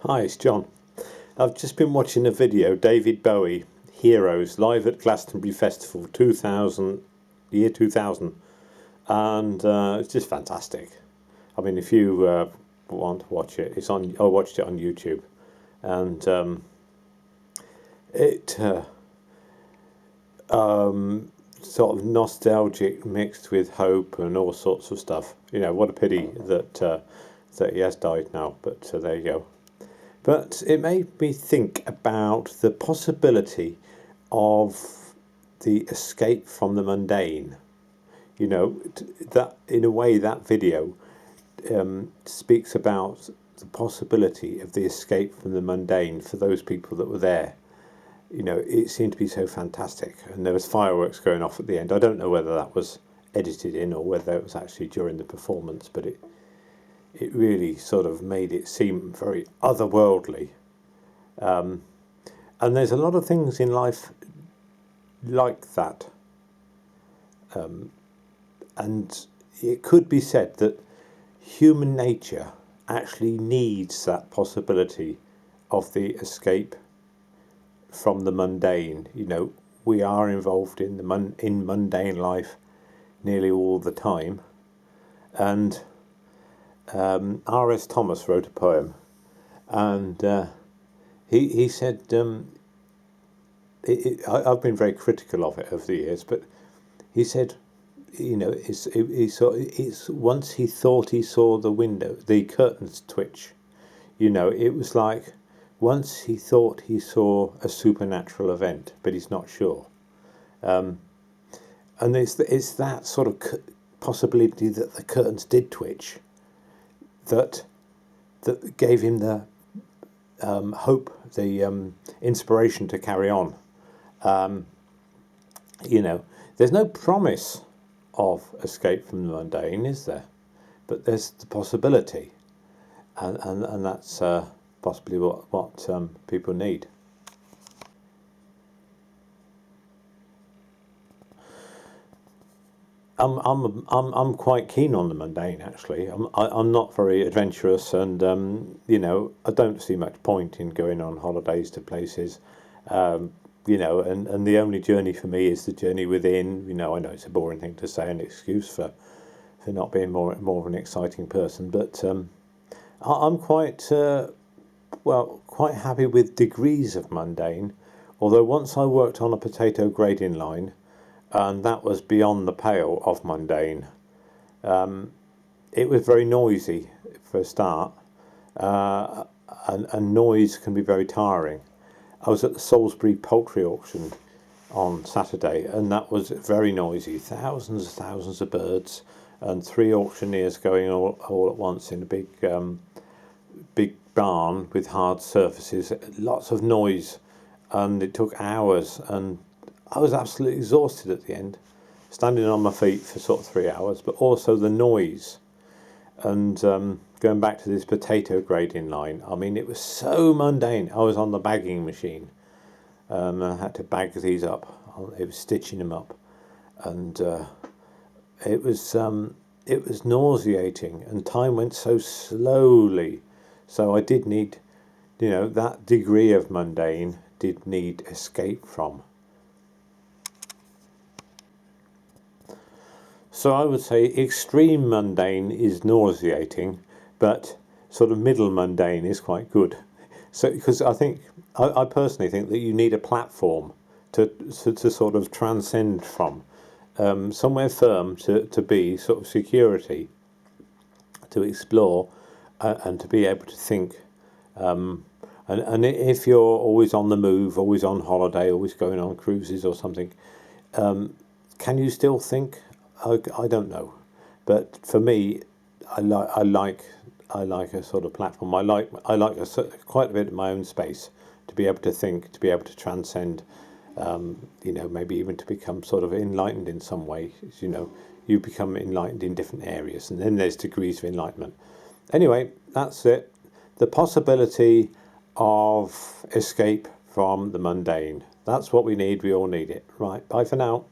Hi, it's John. I've just been watching a video, David Bowie, Heroes, live at Glastonbury Festival 2000, year 2000, and it's just fantastic. I mean, if you want to watch it, it's on. I watched it on YouTube, and it sort of nostalgic mixed with hope and all sorts of stuff. You know, what a pity that he has died now. But there you go. But it made me think about the possibility of the escape from the mundane. You know, that in a way that video speaks about the possibility of the escape from the mundane for those people that were there. You know, it seemed to be so fantastic, and there was fireworks going off at the end. I don't know whether that was edited in or whether it was actually during the performance, but it really sort of made it seem very otherworldly. And there's a lot of things in life like that. And it could be said that human nature actually needs that possibility of the escape from the mundane. You know, we are involved in in mundane life nearly all the time. And R.S. Thomas wrote a poem, and he said, I've been very critical of it over the years, but he said, you know, it's once he thought he saw the curtains twitch. You know, it was like once he thought he saw a supernatural event, but he's not sure. And it's that sort of possibility that the curtains did twitch that gave him the hope, the inspiration to carry on. You know, there's no promise of escape from the mundane, is there? But there's the possibility, and that's possibly what people need. I'm quite keen on the mundane, actually. I'm not very adventurous, and you know, I don't see much point in going on holidays to places. You know, and the only journey for me is the journey within. You know, I know it's a boring thing to say, an excuse for not being more of an exciting person, but I'm quite quite happy with degrees of mundane. Although once I worked on a potato grading line, and that was beyond the pale of mundane. It was very noisy for a start, and noise can be very tiring. I was at the Salisbury poultry auction on Saturday, and that was very noisy. Thousands of birds, and 3 auctioneers going all at once in a big barn with hard surfaces, lots of noise, and it took hours, and I was absolutely exhausted at the end, standing on my feet for sort of 3 hours, but also the noise. And going back to this potato grading line, I mean, it was so mundane. I was on the bagging machine, and I had to bag these up. It was stitching them up, and it was nauseating, and time went so slowly. So I did need, you know, that degree of mundane did need escape from. So I would say extreme mundane is nauseating, but sort of middle mundane is quite good. So because I personally think that you need a platform to sort of transcend from, somewhere firm to be sort of security, to explore, and to be able to think. And if you're always on the move, always on holiday, always going on cruises or something, can you still think? I don't know, but for me, I like a sort of platform. I like quite a bit of my own space to be able to think, to be able to transcend. You know, maybe even to become sort of enlightened in some way. You know, you become enlightened in different areas, and then there's degrees of enlightenment. Anyway, that's it. The possibility of escape from the mundane. That's what we need. We all need it. Right. Bye for now.